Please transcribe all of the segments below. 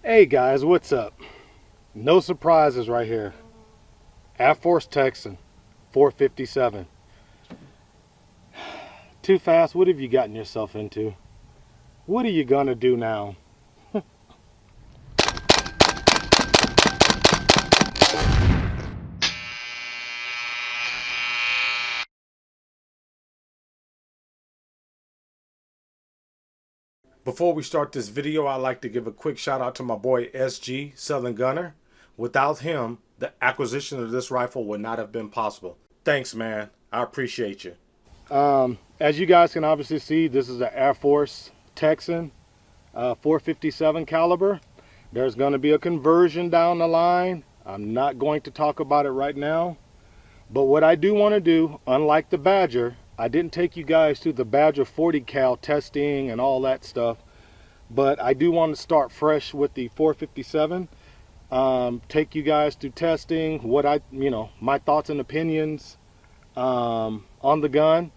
Hey guys, what's up? No surprises right here. Airforce Texan, 457. Too fast, what have you gotten yourself into? What are you gonna do now? Before we start this video, I'd like to give a quick shout out to my boy SG, Southern Gunner. Without him, the acquisition of this rifle would not have been possible. Thanks, man. I appreciate you. As you guys can obviously see, this is an Airforce Texan 457 caliber. There's going to be a conversion down the line. I'm not going to talk about it right now. But what I do want to do, unlike the Badger, I didn't take you guys through the Badger 40 cal testing and all that stuff. But I do want to start fresh with the 457. Take you guys through testing, what my thoughts and opinions on the gun.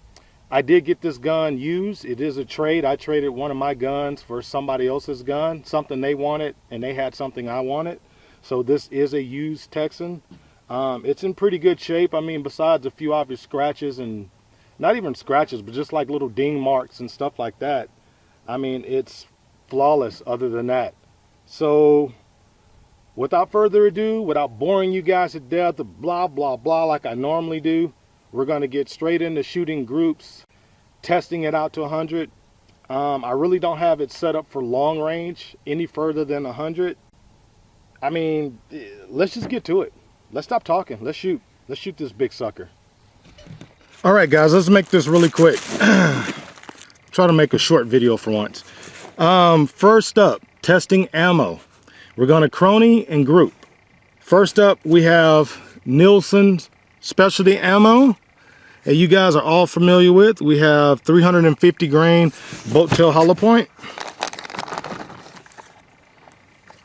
I did get this gun used. It is a trade. I traded one of my guns for somebody else's gun, something they wanted, and they had something I wanted. So this is a used Texan. It's in pretty good shape. I mean, besides a few obvious scratches, and not even scratches, but just like little ding marks and stuff like that. I mean, it's flawless other than that. So without further ado, without boring you guys to death, blah, blah, blah, like I normally do, we're going to get straight into shooting groups, testing it out to 100. I really don't have it set up for long range any further than 100. I mean, let's just get to it. Let's stop talking. Let's shoot. Let's shoot this big sucker. All right, guys, let's make this really quick. Try to make a short video for once. First up, testing ammo. We're going to crony and group. First up, we have Nielsen's specialty ammo. And you guys are all familiar with. We have 350 grain boat tail hollow point.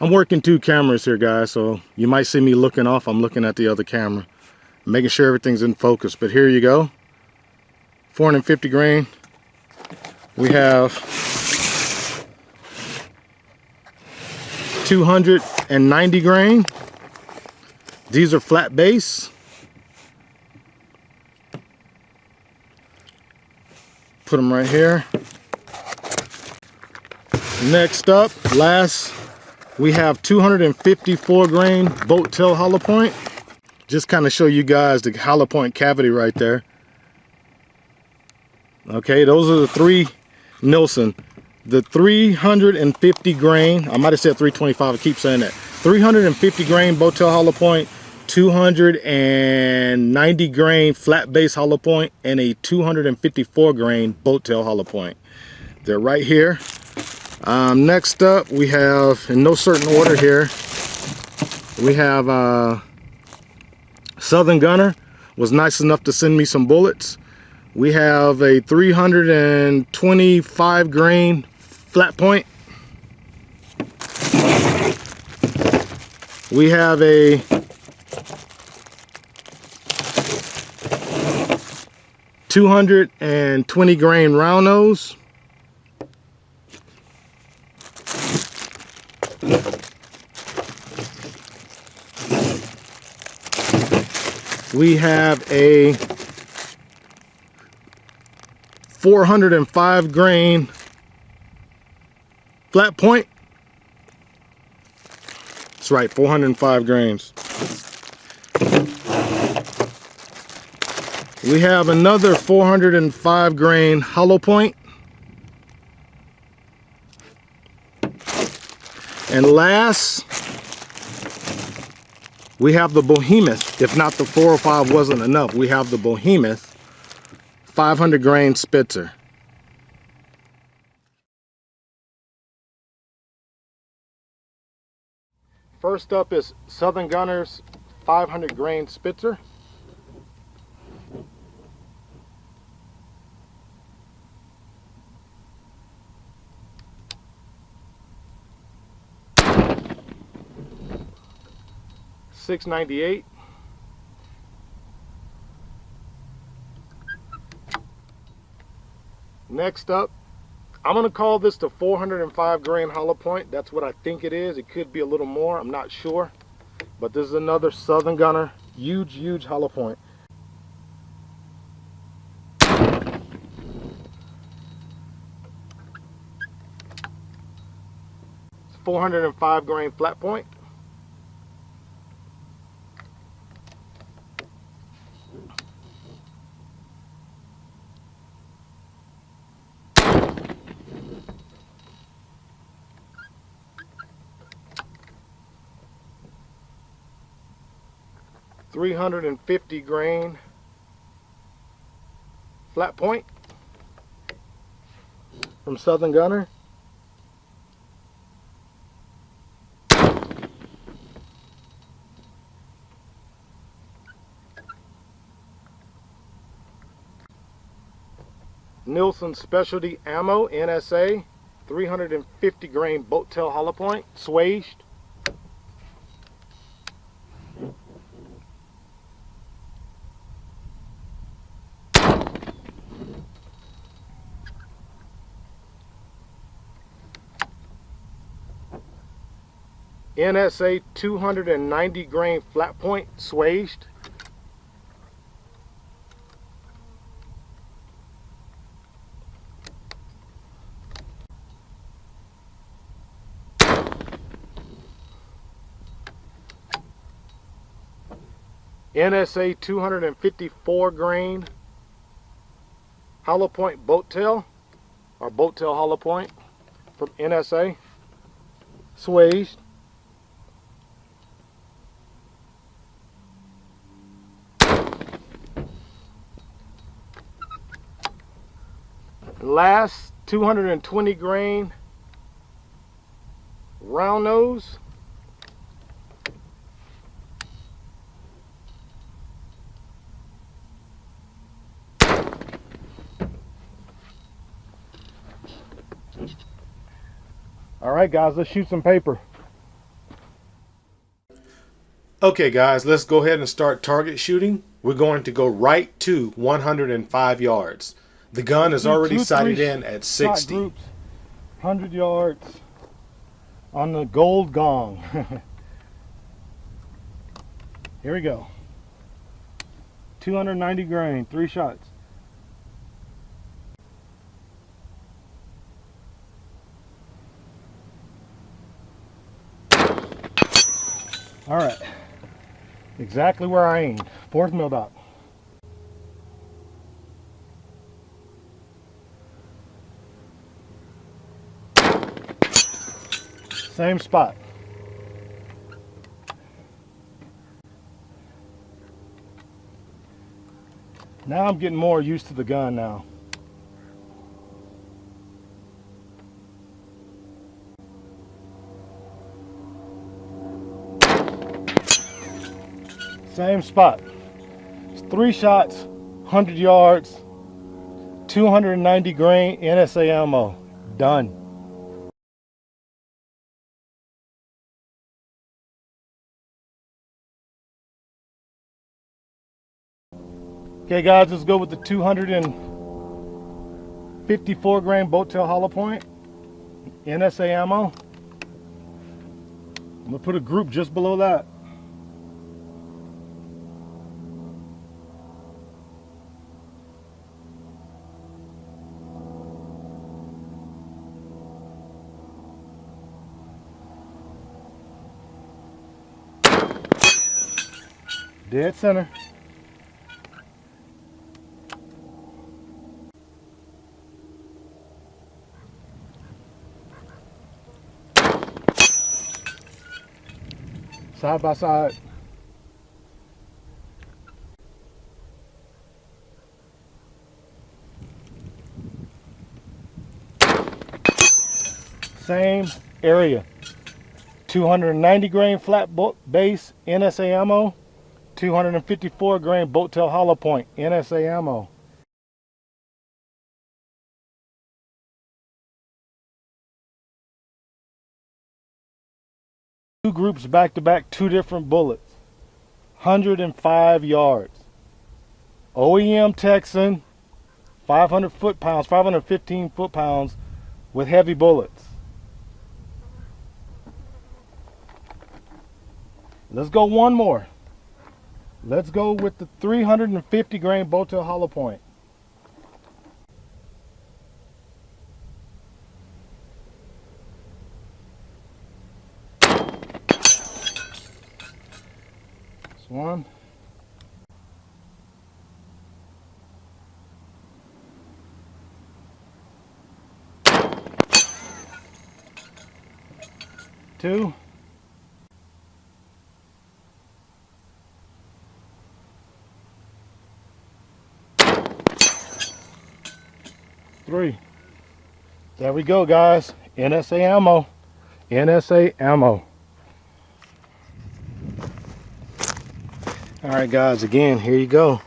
I'm working two cameras here, guys, so you might see me looking off. I'm looking at the other camera, making sure everything's in focus. But here you go, 450 grain. We have 290 grain. These are flat base. Put them right here. Next up, we have 254 grain boat tail hollow point. Just kind of show you guys the hollow point cavity right there. Okay, those are the three Nielsen. The 350 grain, I might have said 325, I keep saying that. 350 grain boat tail hollow point, 290 grain flat base hollow point, and a 254 grain boat tail hollow point. They're right here. Next up, we have, in no certain order here, we have Southern Gunner was nice enough to send me some bullets. We have a 325 grain flat point. We have a 220 grain round nose. We have a 405 grain flat point. That's right, 405 grains. We have another 405 grain hollow point. And last, we have the Behemoth. If not, the 405 wasn't enough. We have the Behemoth 500 grain Spitzer. First up is Southern Gunner's 500 grain Spitzer. $6.98. Next up, I'm going to call this the 405 grain hollow point. That's what I think it is. It could be a little more. I'm not sure. But this is another Southern Gunner. Huge, huge hollow point. 405 grain flat point. .350 grain flat point from Southern Gunner. Nielsen Specialty Ammo NSA 350 grain boat tail hollow point, swaged. NSA 290 grain flat point, swaged. NSA 254 grain hollow point boat tail, or boat tail hollow point from NSA, swaged. Last 220 grain round nose. All right, guys, let's shoot some paper. Okay, guys, let's go ahead and start target shooting. We're going to go right to 105 yards. The gun is already sighted in at 60. Groups, 100 yards on the gold gong. Here we go. 290 grain, 3 shots. All right, exactly where I aimed. 4th mil dot. Same spot. Now I'm getting more used to the gun now. Same spot. It's 3 shots, 100 yards, 290 grain NSA ammo. Done. Okay, guys, let's go with the 254 grain boat tail hollow point NSA ammo. I'm gonna put a group just below that. Dead center. Side by side. Same area. 290 grain flat base NSA ammo. 254 grain boat tail hollow point NSA ammo. Two groups back to back, 2 different bullets. 105 yards. OEM Texan, 500 foot-pounds, 515 foot-pounds with heavy bullets. Let's go one more. Let's go with the 350 grain Botel hollow point. This one. Two. Three. There we go, guys. NSA ammo. NSA ammo. All right, guys, again, here you go.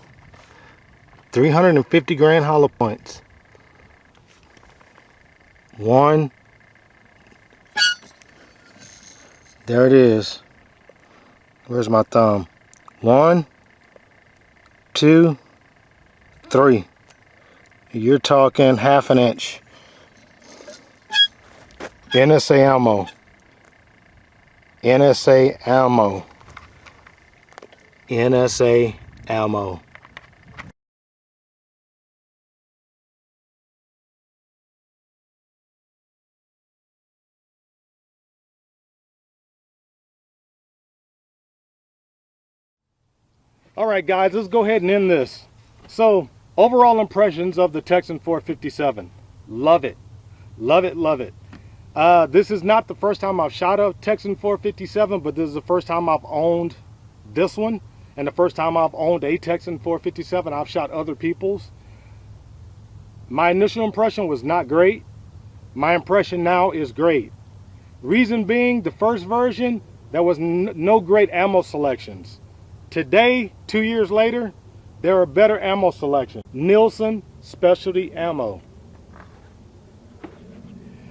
350 grain hollow points. One. There it is. Where's my thumb? 1, 2, 3. You're talking half an inch. NSA ammo. NSA ammo. NSA ammo. All right, guys, let's go ahead and end this. So, overall impressions of the Texan 457. Love it. Love it, love it. This is not the first time I've shot a Texan 457, but this is the first time I've owned this one. And the first time I've owned a Texan 457. I've shot other people's. My initial impression was not great. My impression now is great. Reason being, the first version, there was no great ammo selections. Today, 2 years later, there are better ammo selections. Nielsen Specialty Ammo.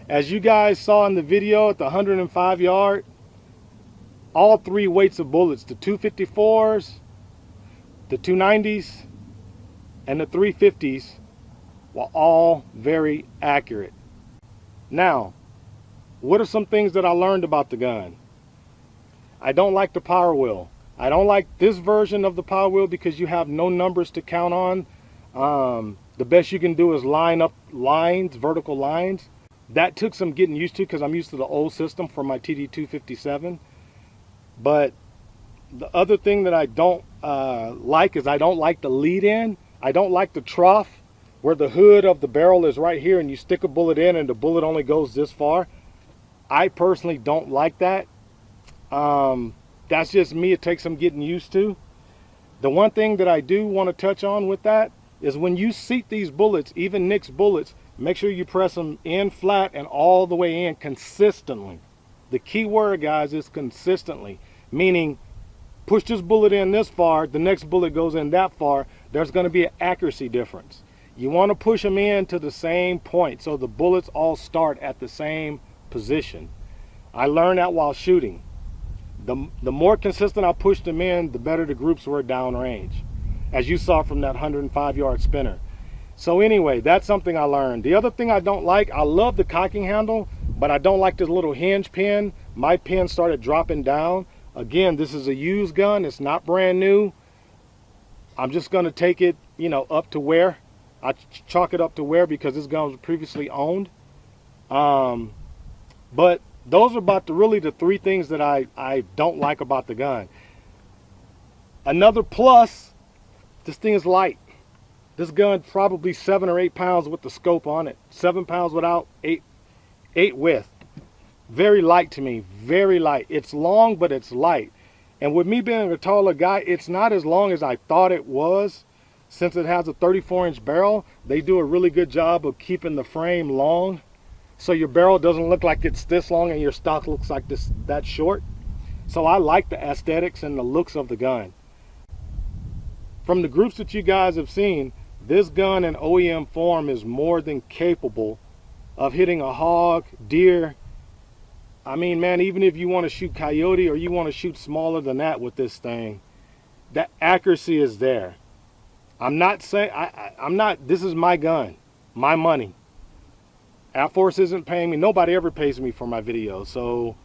As you guys saw in the video at the 105 yard, all three weights of bullets, the 254s, the 290s, and the 350s, were all very accurate. Now, what are some things that I learned about the gun? I don't like the power wheel. I don't like this version of the power wheel because you have no numbers to count on. The best you can do is line up lines, vertical lines. That took some getting used to because I'm used to the old system for my TD257. But the other thing that I don't like is I don't like the lead in. I don't like the trough where the hood of the barrel is right here and you stick a bullet in and the bullet only goes this far. I personally don't like that. That's just me. It takes some getting used to. The one thing that I do want to touch on with that is when you seat these bullets, even Nick's bullets, make sure you press them in flat and all the way in consistently. The key word, guys, is consistently, meaning push this bullet in this far, the next bullet goes in that far. There's going to be an accuracy difference. You want to push them in to the same point so the bullets all start at the same position. I learned that while shooting. The more consistent I pushed them in, the better the groups were downrange, as you saw from that 105 yard spinner. So anyway, that's something I learned. The other thing I don't like, I love the cocking handle, but I don't like this little hinge pin. My pin started dropping down. Again, this is a used gun. It's not brand new. I'm just going to take it, you know, up to wear. I chalk it up to wear because this gun was previously owned. But those are about really the three things that I don't like about the gun. Another plus, this thing is light. This gun probably 7 or 8 pounds with the scope on it. 7 pounds without, 8 with. Very light to me, very light. It's long, but it's light. And with me being a taller guy, it's not as long as I thought it was. Since it has a 34-inch barrel, they do a really good job of keeping the frame long. So your barrel doesn't look like it's this long and your stock looks like that short. So I like the aesthetics and the looks of the gun. From the groups that you guys have seen, this gun in OEM form is more than capable of hitting a hog, deer. I mean, man, even if you want to shoot coyote or you want to shoot smaller than that with this thing, the accuracy is there. I'm not saying, I'm not, this is my gun, my money. Airforce isn't paying me. Nobody ever pays me for my videos. So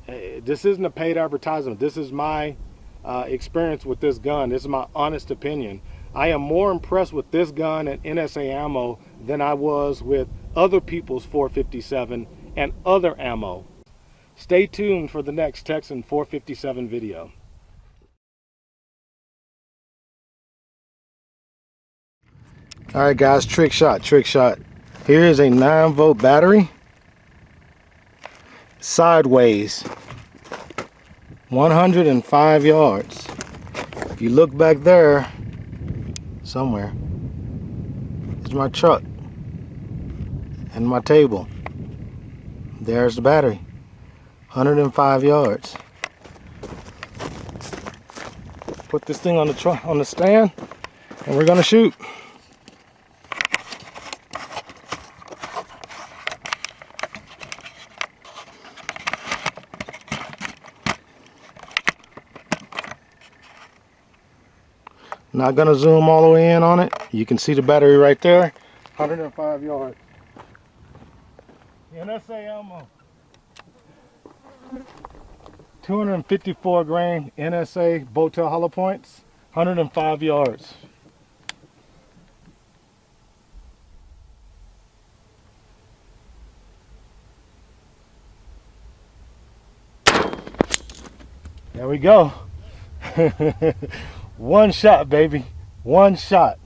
this isn't a paid advertisement. This is my experience with this gun. This is my honest opinion. I am more impressed with this gun and NSA ammo than I was with other people's 457 and other ammo. Stay tuned for the next Texan 457 video. All right, guys, trick shot. Here is a 9-volt battery, sideways, 105 yards. If you look back there, somewhere, is my truck and my table. There's the battery, 105 yards. Put this thing on the stand, and we're gonna shoot. Not gonna zoom all the way in on it. You can see the battery right there. 105 yards. NSA ammo. 254 grain NSA Botel hollow points. 105 yards. There we go. One shot, baby. One shot.